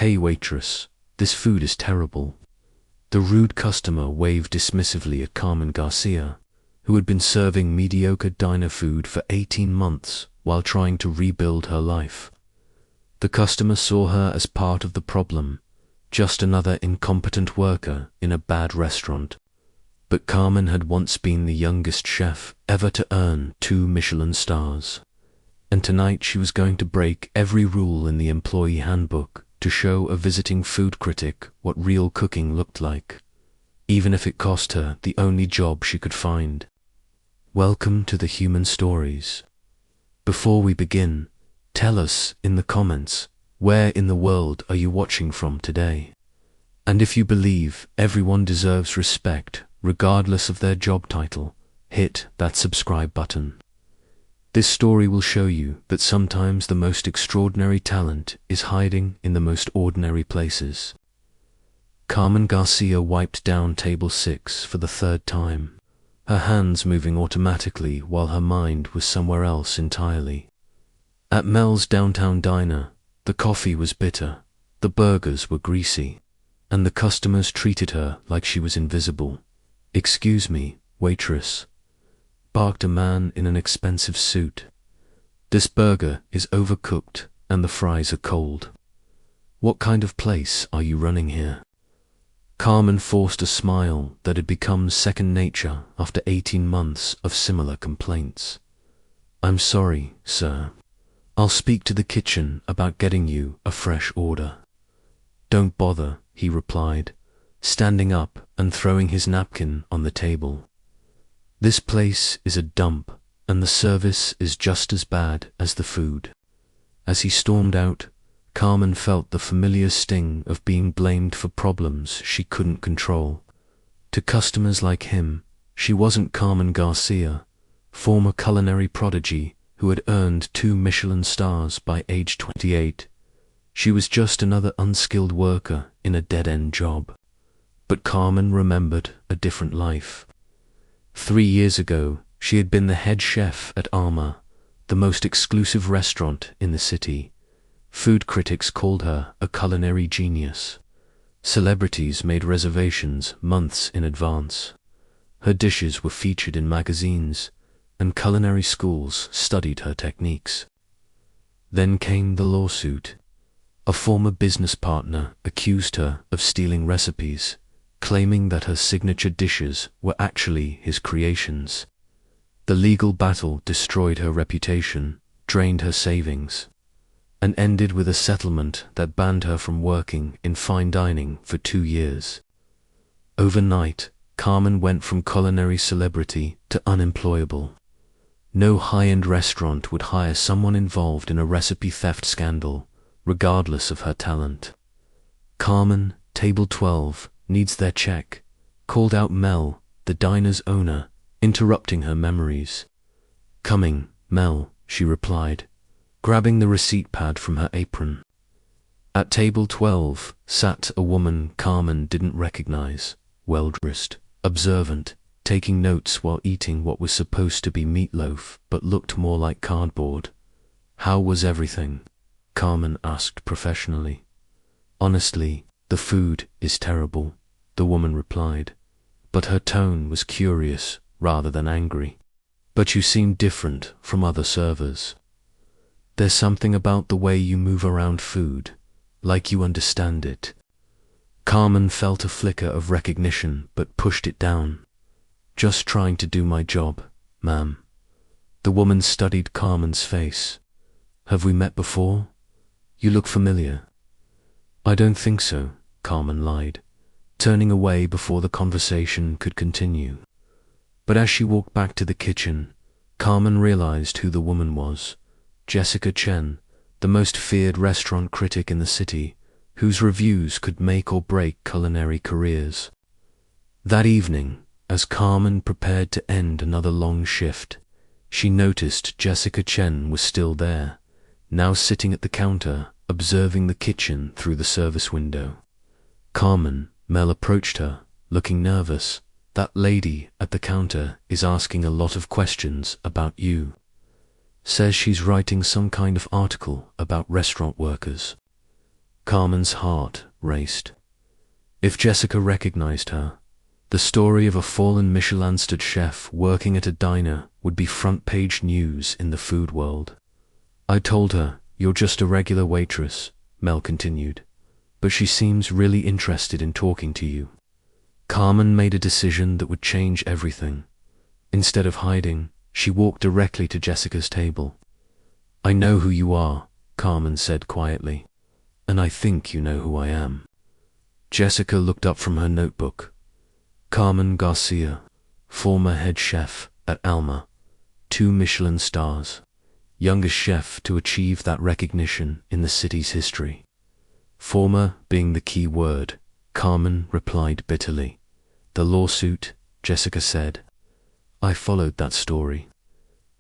"Hey waitress, this food is terrible." The rude customer waved dismissively at Carmen Garcia, who had been serving mediocre diner food for 18 months while trying to rebuild her life. The customer saw her as part of the problem, just another incompetent worker in a bad restaurant. But Carmen had once been the youngest chef ever to earn 2 Michelin stars. And tonight she was going to break every rule in the employee handbook to show a visiting food critic what real cooking looked like, even if it cost her the only job she could find. Welcome to the Human Stories. Before we begin, tell us in the comments, where in the world are you watching from today? And if you believe everyone deserves respect, regardless of their job title, hit that subscribe button. This story will show you that sometimes the most extraordinary talent is hiding in the most ordinary places. Carmen Garcia wiped down table 6 for the 3rd time, her hands moving automatically while her mind was somewhere else entirely. At Mel's downtown diner, the coffee was bitter, the burgers were greasy, and the customers treated her like she was invisible. "Excuse me, waitress," barked a man in an expensive suit. "This burger is overcooked and the fries are cold. What kind of place are you running here?" Carmen forced a smile that had become second nature after 18 months of similar complaints. "I'm sorry, sir. I'll speak to the kitchen about getting you a fresh order." "Don't bother," he replied, standing up and throwing his napkin on the table. "This place is a dump, and the service is just as bad as the food." As he stormed out, Carmen felt the familiar sting of being blamed for problems she couldn't control. To customers like him, she wasn't Carmen Garcia, former culinary prodigy who had earned 2 Michelin stars by age 28. She was just another unskilled worker in a dead-end job. But Carmen remembered a different life. 3 years ago, she had been the head chef at Alma, the most exclusive restaurant in the city. Food critics called her a culinary genius. Celebrities made reservations months in advance. Her dishes were featured in magazines, and culinary schools studied her techniques. Then came the lawsuit. A former business partner accused her of stealing recipes, claiming that her signature dishes were actually his creations. The legal battle destroyed her reputation, drained her savings, and ended with a settlement that banned her from working in fine dining for 2 years. Overnight, Carmen went from culinary celebrity to unemployable. No high-end restaurant would hire someone involved in a recipe theft scandal, regardless of her talent. "Carmen, table 12, needs their check," called out Mel, the diner's owner, interrupting her memories. "Coming, Mel," she replied, grabbing the receipt pad from her apron. At table 12 sat a woman Carmen didn't recognize, well-dressed, observant, taking notes while eating what was supposed to be meatloaf but looked more like cardboard. "How was everything?" Carmen asked professionally. "Honestly, the food is terrible," the woman replied, but her tone was curious rather than angry. "But you seem different from other servers. There's something about the way you move around food, like you understand it." Carmen felt a flicker of recognition but pushed it down. "Just trying to do my job, ma'am." The woman studied Carmen's face. "Have we met before? You look familiar." "I don't think so," Carmen lied, turning away before the conversation could continue. But as she walked back to the kitchen, Carmen realized who the woman was: Jessica Chen, the most feared restaurant critic in the city, whose reviews could make or break culinary careers. That evening, as Carmen prepared to end another long shift, she noticed Jessica Chen was still there, now sitting at the counter, observing the kitchen through the service window. "Carmen," Mel approached her, looking nervous. "That lady at the counter is asking a lot of questions about you. Says she's writing some kind of article about restaurant workers." Carmen's heart raced. If Jessica recognized her, the story of a fallen Michelin-starred chef working at a diner would be front-page news in the food world. I told her, "You're just a regular waitress," Mel continued, "but she seems really interested in talking to you." Carmen made a decision that would change everything. Instead of hiding, she walked directly to Jessica's table. "I know who you are," Carmen said quietly, "and I think you know who I am." Jessica looked up from her notebook. Carmen Garcia, former head chef at Alma, 2 Michelin stars, youngest chef to achieve that recognition in the city's history. Former being the key word, Carmen replied bitterly. "The lawsuit," Jessica said. "I followed that story.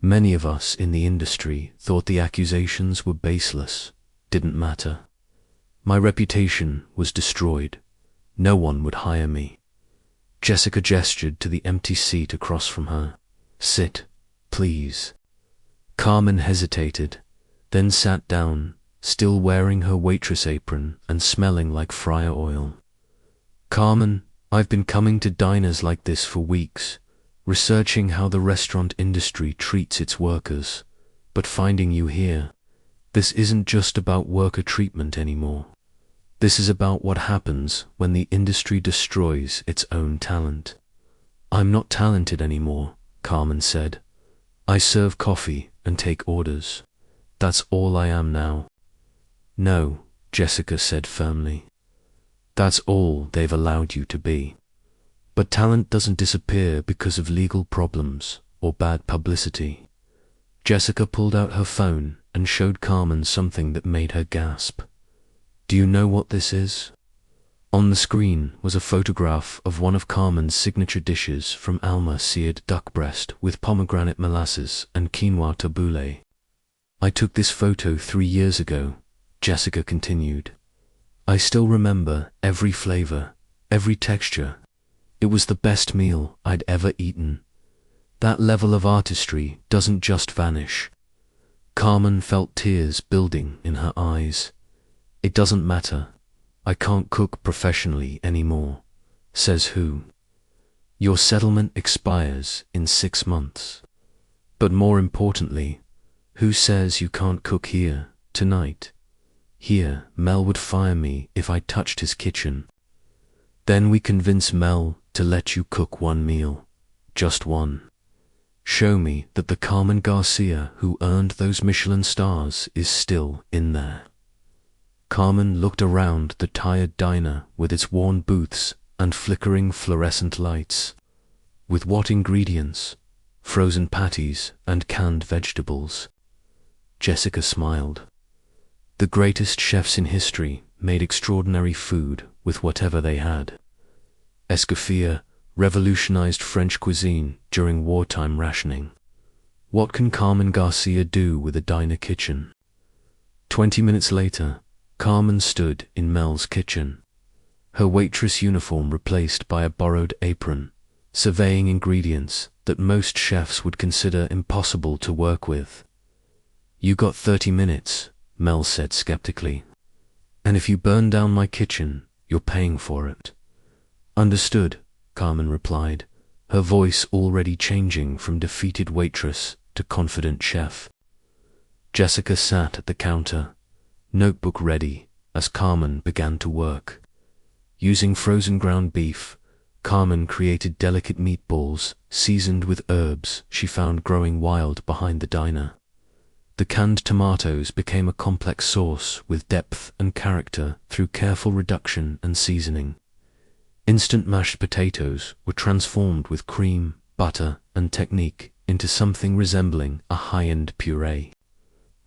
Many of us in the industry thought the accusations were baseless, didn't matter. My reputation was destroyed. No one would hire me." Jessica gestured to the empty seat across from her. "Sit, please." Carmen hesitated, then sat down, still wearing her waitress apron and smelling like fryer oil. "Carmen, I've been coming to diners like this for weeks, researching how the restaurant industry treats its workers, but finding you here, this isn't just about worker treatment anymore. This is about what happens when the industry destroys its own talent." "I'm not talented anymore," Carmen said. "I serve coffee and take orders. That's all I am now." "No," Jessica said firmly. "That's all they've allowed you to be. But talent doesn't disappear because of legal problems or bad publicity." Jessica pulled out her phone and showed Carmen something that made her gasp. "Do you know what this is?" On the screen was a photograph of one of Carmen's signature dishes from Alma, seared duck breast with pomegranate molasses and quinoa tabbouleh. "I took this photo 3 years ago," Jessica continued. "I still remember every flavor, every texture. It was the best meal I'd ever eaten. That level of artistry doesn't just vanish." Carmen felt tears building in her eyes. "It doesn't matter. I can't cook professionally anymore. Says who? Your settlement expires in 6 months. But more importantly, who says you can't cook here, tonight? Here, Mel would fire me if I touched his kitchen. Then we convince Mel to let you cook one meal, just one. Show me that the Carmen Garcia who earned those Michelin stars is still in there." Carmen looked around the tired diner with its worn booths and flickering fluorescent lights. With what ingredients? Frozen patties and canned vegetables. Jessica smiled. The greatest chefs in history made extraordinary food with whatever they had. Escoffier revolutionized French cuisine during wartime rationing. What can Carmen Garcia do with a diner kitchen? 20 minutes later, Carmen stood in Mel's kitchen, her waitress uniform replaced by a borrowed apron, surveying ingredients that most chefs would consider impossible to work with. "You got 30 minutes, Mel said skeptically. "And if you burn down my kitchen, you're paying for it." "Understood," Carmen replied, her voice already changing from defeated waitress to confident chef. Jessica sat at the counter, notebook ready, as Carmen began to work. Using frozen ground beef, Carmen created delicate meatballs seasoned with herbs she found growing wild behind the diner. The canned tomatoes became a complex sauce with depth and character through careful reduction and seasoning. Instant mashed potatoes were transformed with cream, butter, and technique into something resembling a high-end puree.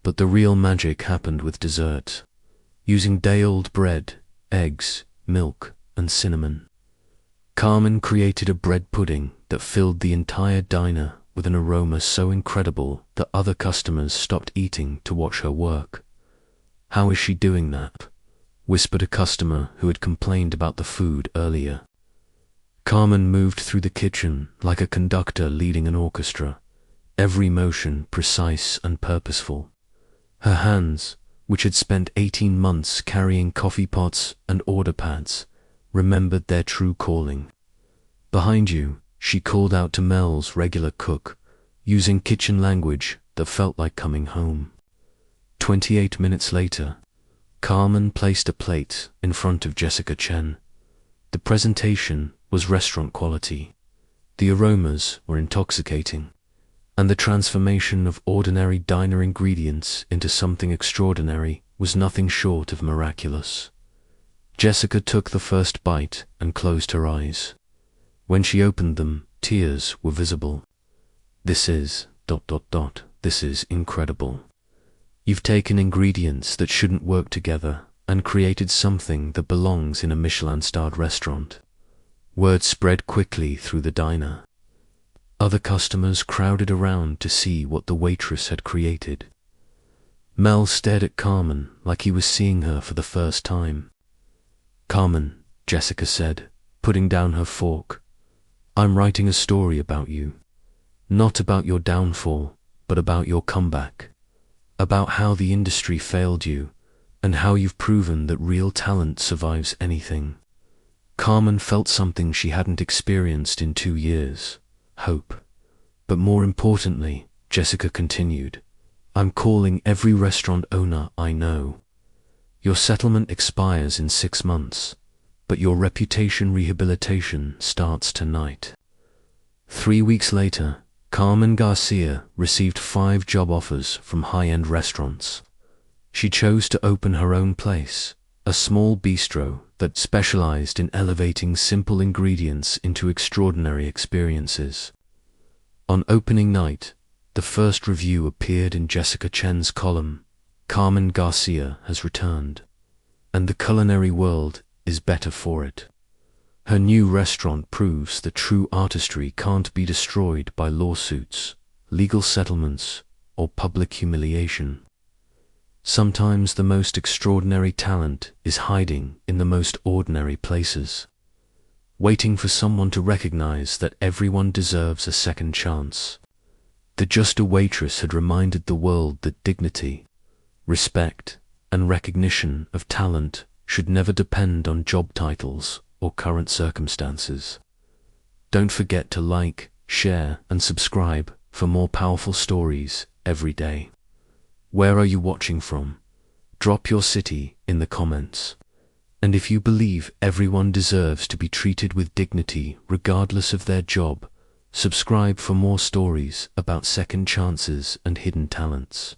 But the real magic happened with dessert. Using day-old bread, eggs, milk, and cinnamon, Carmen created a bread pudding that filled the entire diner with an aroma so incredible that other customers stopped eating to watch her work. "How is she doing that?" whispered a customer who had complained about the food earlier. Carmen moved through the kitchen like a conductor leading an orchestra, every motion precise and purposeful. Her hands, which had spent 18 months carrying coffee pots and order pads, remembered their true calling. "Behind you," she called out to Mel's regular cook, using kitchen language that felt like coming home. 28 minutes later, Carmen placed a plate in front of Jessica Chen. The presentation was restaurant quality. The aromas were intoxicating, and the transformation of ordinary diner ingredients into something extraordinary was nothing short of miraculous. Jessica took the first bite and closed her eyes. When she opened them, tears were visible. This is ... This is incredible. You've taken ingredients that shouldn't work together and created something that belongs in a Michelin-starred restaurant. Word spread quickly through the diner. Other customers crowded around to see what the waitress had created. Mel stared at Carmen like he was seeing her for the first time. "Carmen," Jessica said, putting down her fork, "I'm writing a story about you. Not about your downfall, but about your comeback. About how the industry failed you, and how you've proven that real talent survives anything." Carmen felt something she hadn't experienced in 2 years: hope. "But more importantly," Jessica continued, "I'm calling every restaurant owner I know. Your settlement expires in 6 months, but your reputation rehabilitation starts tonight." 3 weeks later, Carmen Garcia received 5 job offers from high-end restaurants. She chose to open her own place, a small bistro that specialized in elevating simple ingredients into extraordinary experiences. On opening night, the first review appeared in Jessica Chen's column: "Carmen Garcia has returned, and the culinary world is better for it." Her new restaurant proves that true artistry can't be destroyed by lawsuits, legal settlements, or public humiliation. Sometimes the most extraordinary talent is hiding in the most ordinary places, waiting for someone to recognize that everyone deserves a second chance. The Just a Waitress had reminded the world that dignity, respect, and recognition of talent should never depend on job titles or current circumstances. Don't forget to like, share, and subscribe for more powerful stories every day. Where are you watching from? Drop your city in the comments. And if you believe everyone deserves to be treated with dignity regardless of their job, subscribe for more stories about second chances and hidden talents.